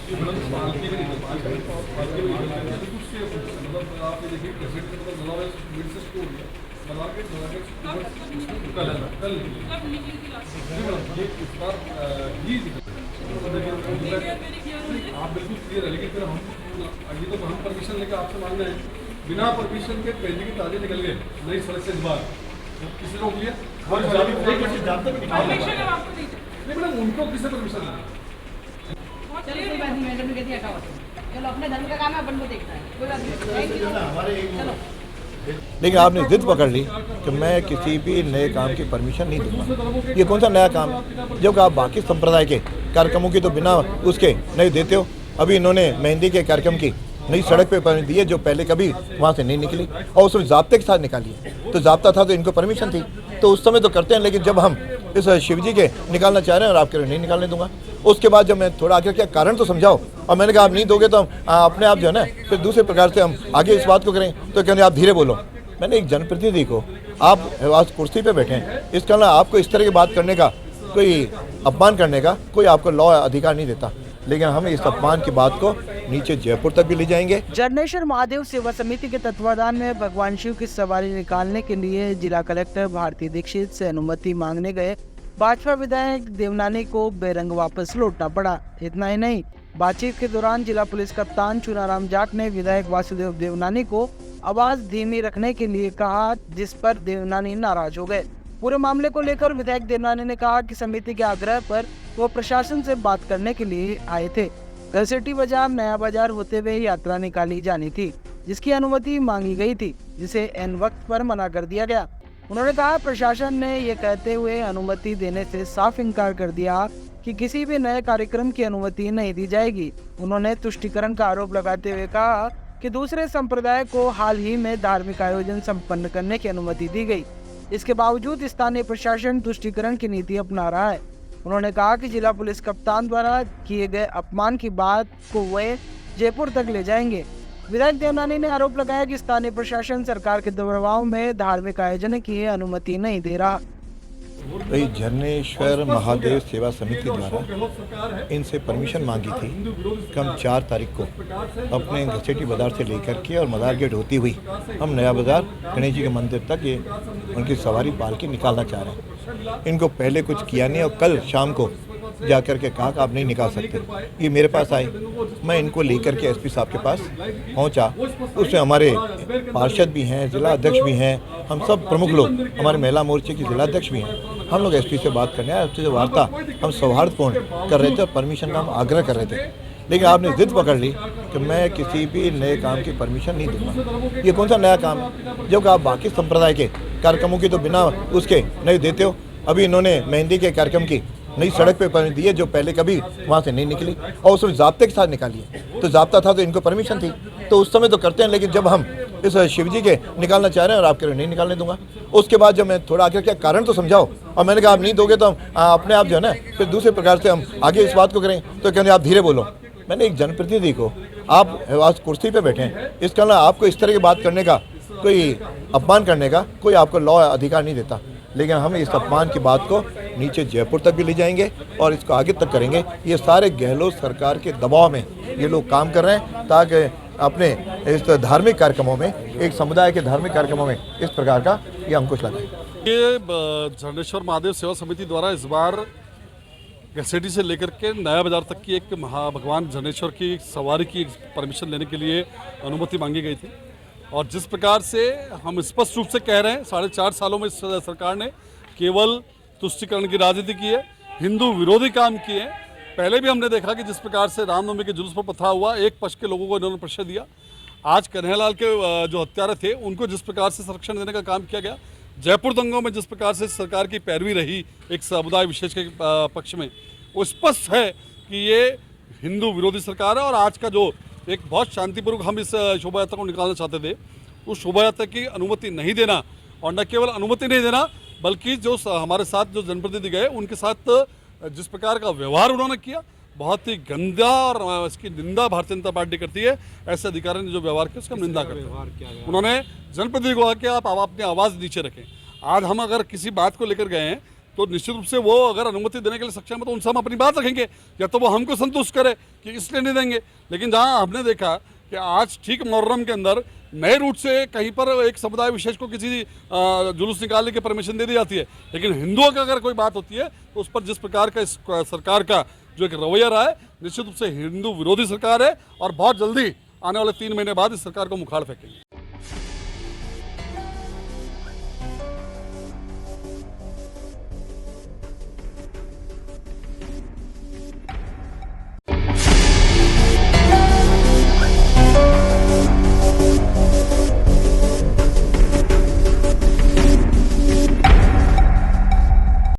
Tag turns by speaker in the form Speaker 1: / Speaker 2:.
Speaker 1: आप ये देखिए कल आप बिल्कुल क्लियर है, लेकिन फिर हम ये तो हम परमिशन लेकर आपसे मांग रहे हैं, बिना परमिशन के पहले के ताजे निकल गए नई सड़क से इस बार किसी रोक लिया नहीं मैडम, उनको किसी परमिशन नहीं।
Speaker 2: चलो कोई बात नहीं, मैडम ने कहती हटाओ, चलो अपने धर्म का काम है, अपन को देखना है, कोई बात नहीं, थैंक यू, चलो।
Speaker 3: लेकिन आपने जिद पकड़ ली कि मैं किसी भी नए काम की परमिशन नहीं दूंगा। ये कौन सा नया काम है, जब आप बाकी संप्रदाय के कार्यक्रमों की तो बिना उसके नहीं देते हो। अभी इन्होंने मेहंदी के कार्यक्रम की नई सड़क पे परमिशन दी है जो पहले कभी वहाँ से नहीं निकली, और उसमें ज़ाब्ते के साथ निकाली है। तो ज़ाब्ता था तो इनको परमिशन थी, तो उस समय तो करते हैं, लेकिन जब हम इस शिव जी के निकालना चाह रहे हैं और आप कह रहे नहीं निकालने दूंगा, उसके बाद जब मैं थोड़ा आगे क्या कारण तो समझाओ, और मैंने कहा आप नहीं दोगे तो हम अपने आप जो है ना फिर दूसरे प्रकार से हम आगे इस बात को करें, तो कहते आप धीरे बोलो। मैंने एक जनप्रतिनिधि को, आप आज कुर्सी पे बैठे हैं, इसका ना आपको इस तरह की बात करने का, कोई अपमान करने का कोई आपको लॉ अधिकार नहीं देता, लेकिन हम इस अपमान की बात को नीचे जयपुर तक भी ले जाएंगे।
Speaker 4: जरनेश्वर महादेव सेवा समिति के तत्वाधान में भगवान शिव की सवारी निकालने के लिए जिला कलेक्टर भारती दीक्षित से अनुमति मांगने गए भाजपा विधायक देवनानी को बेरंग वापस लौटना पड़ा। इतना ही नहीं, बातचीत के दौरान जिला पुलिस कप्तान चुनाराम जाट ने विधायक वासुदेव देवनानी को आवाज धीमी रखने के लिए कहा, जिस पर देवनानी नाराज हो गए। पूरे मामले को लेकर विधायक देवनानी ने कहा कि समिति के आग्रह पर वो प्रशासन से बात करने के लिए आए थे। घसीटी बाजार नया बाजार होते हुए यात्रा निकाली जानी थी, जिसकी अनुमति मांगी गई थी, जिसे एन वक्त पर मना कर दिया गया। उन्होंने कहा प्रशासन ने ये कहते हुए अनुमति देने से साफ इनकार कर दिया कि किसी भी नए कार्यक्रम की अनुमति नहीं दी जाएगी। उन्होंने तुष्टीकरण का आरोप लगाते हुए कहा कि दूसरे संप्रदाय को हाल ही में धार्मिक आयोजन संपन्न करने की अनुमति दी गई, इसके बावजूद स्थानीय प्रशासन तुष्टीकरण की नीति अपना रहा है। उन्होंने कहा कि जिला पुलिस कप्तान द्वारा किए गए अपमान की बात को वे जयपुर तक ले जाएंगे। विधायक देवनानी ने आरोप लगाया कि स्थानीय प्रशासन सरकार के दबाव में धार्मिक आयोजन की अनुमति नहीं दे रहा।
Speaker 3: झरनेश्वर महादेव सेवा समिति द्वारा इनसे परमिशन मांगी थी कि हम 4 तारीख को अपने घसेटी बाजार से लेकर के और मदार गेट होती हुई हम नया बाजार गणेश जी के मंदिर तक ये उनकी सवारी पालकी निकालना चाह रहे हैं। इनको पहले कुछ किया नहीं, और कल शाम को जा कर के कहा कि आप नहीं निकाल सकते। ये मेरे पास आए, मैं इनको लेकर के एसपी साहब के पास पहुंचा। उसमें हमारे पार्षद भी हैं, जिला अध्यक्ष भी हैं, हम सब प्रमुख लोग, हमारे महिला मोर्चे की जिला अध्यक्ष भी हैं। हम लोग एसपी से बात करने आए, उससे जो वार्ता हम सौहार्दपूर्ण कर रहे थे और परमिशन का हम आग्रह कर रहे थे, लेकिन आपने जिद पकड़ ली कि मैं किसी भी नए काम की परमिशन नहीं दूंगा। ये कौन सा नया काम है, जब आप बाकी संप्रदाय के कार्यक्रमों की तो बिना उसके नहीं देते हो। अभी इन्होंने मेहंदी के कार्यक्रम की नई सड़क पे परमिशन दी है जो पहले कभी वहाँ से नहीं निकली, और उसमें ज़ाब्ते के साथ निकाली है। तो ज़ाब्ता था तो इनको परमिशन थी, तो उस समय तो करते हैं, लेकिन जब हम इस शिव जी के निकालना चाह रहे हैं और आप कह रहे नहीं निकालने दूंगा, उसके बाद जब मैं थोड़ा आगे क्या कारण तो समझाओ, और मैंने कहा आप नहीं दोगे तो हम अपने आप जो है ना फिर दूसरे प्रकार से हम आगे इस बात को करें, तो कहते आप धीरे बोलो। मैंने एक जनप्रतिनिधि को, आप आज कुर्सी पे बैठे हैं, इसका ना आपको इस तरह की बात करने का, कोई अपमान करने का कोई आपको लॉ अधिकार नहीं देता, लेकिन हम इस अपमान की बात को नीचे जयपुर तक भी ले जाएंगे और इसको आगे तक करेंगे। ये सारे गहलोत सरकार के दबाव में ये लोग काम कर रहे हैं, ताकि अपने इस धार्मिक कार्यक्रमों में, एक समुदाय के धार्मिक कार्यक्रमों में इस प्रकार का ये अंकुश लगाएं।
Speaker 1: ये झरनेश्वर महादेव सेवा समिति द्वारा इस बार घसेटी से लेकर के नया बाजार तक की एक भगवान झरनेश्वर की सवारी की परमिशन लेने के लिए अनुमति मांगी गई थी, और जिस प्रकार से हम स्पष्ट रूप से कह रहे हैं 4.5 सालों में सरकार ने केवल तुष्टीकरण की राजनीति की है, हिंदू विरोधी काम किए हैं। पहले भी हमने देखा कि जिस प्रकार से रामनवमी के जुलूस पर पथराव हुआ, एक पक्ष के लोगों को इन्होंने प्रश्रय दिया। आज कन्हैयालाल के जो हत्यारे थे उनको जिस प्रकार से संरक्षण देने का काम किया गया, जयपुर दंगों में जिस प्रकार से सरकार की पैरवी रही एक समुदाय विशेष के पक्ष में, वो स्पष्ट है कि ये हिंदू विरोधी सरकार है। और आज का जो एक बहुत शांतिपूर्वक हम इस शोभा यात्रा को निकालना चाहते थे, उस शोभा यात्रा की अनुमति नहीं देना, और न केवल अनुमति नहीं देना बल्कि जो हमारे साथ जो जनप्रतिनिधि गए उनके साथ जिस प्रकार का व्यवहार उन्होंने किया, बहुत ही गंदा, और इसकी निंदा भारतीय जनता पार्टी करती है। ऐसे अधिकारियों ने जो व्यवहार किया उसका हम निंदा करते हैं। उन्होंने जनप्रतिनिधि को कहा कि आप अपनी आवाज़ नीचे रखें। आज हम अगर किसी बात को लेकर गए हैं तो निश्चित रूप से वो अगर अनुमति देने के लिए सक्षम है तो उनसे हम अपनी बात रखेंगे, या तो वो हमको संतुष्ट करे कि इसलिए नहीं देंगे। लेकिन जहाँ हमने देखा कि आज ठीक मुहर्रम के अंदर नए रूट से कहीं पर एक समुदाय विशेष को किसी जुलूस निकालने की परमिशन दे दी जाती है, लेकिन हिंदुओं की अगर कोई बात होती है तो उस पर जिस प्रकार का इस सरकार का जो एक रवैया रहा है, निश्चित रूप से हिंदू विरोधी सरकार है और बहुत जल्दी आने वाले 3 महीने बाद इस सरकार को मुखाड़ फेंकेंगे।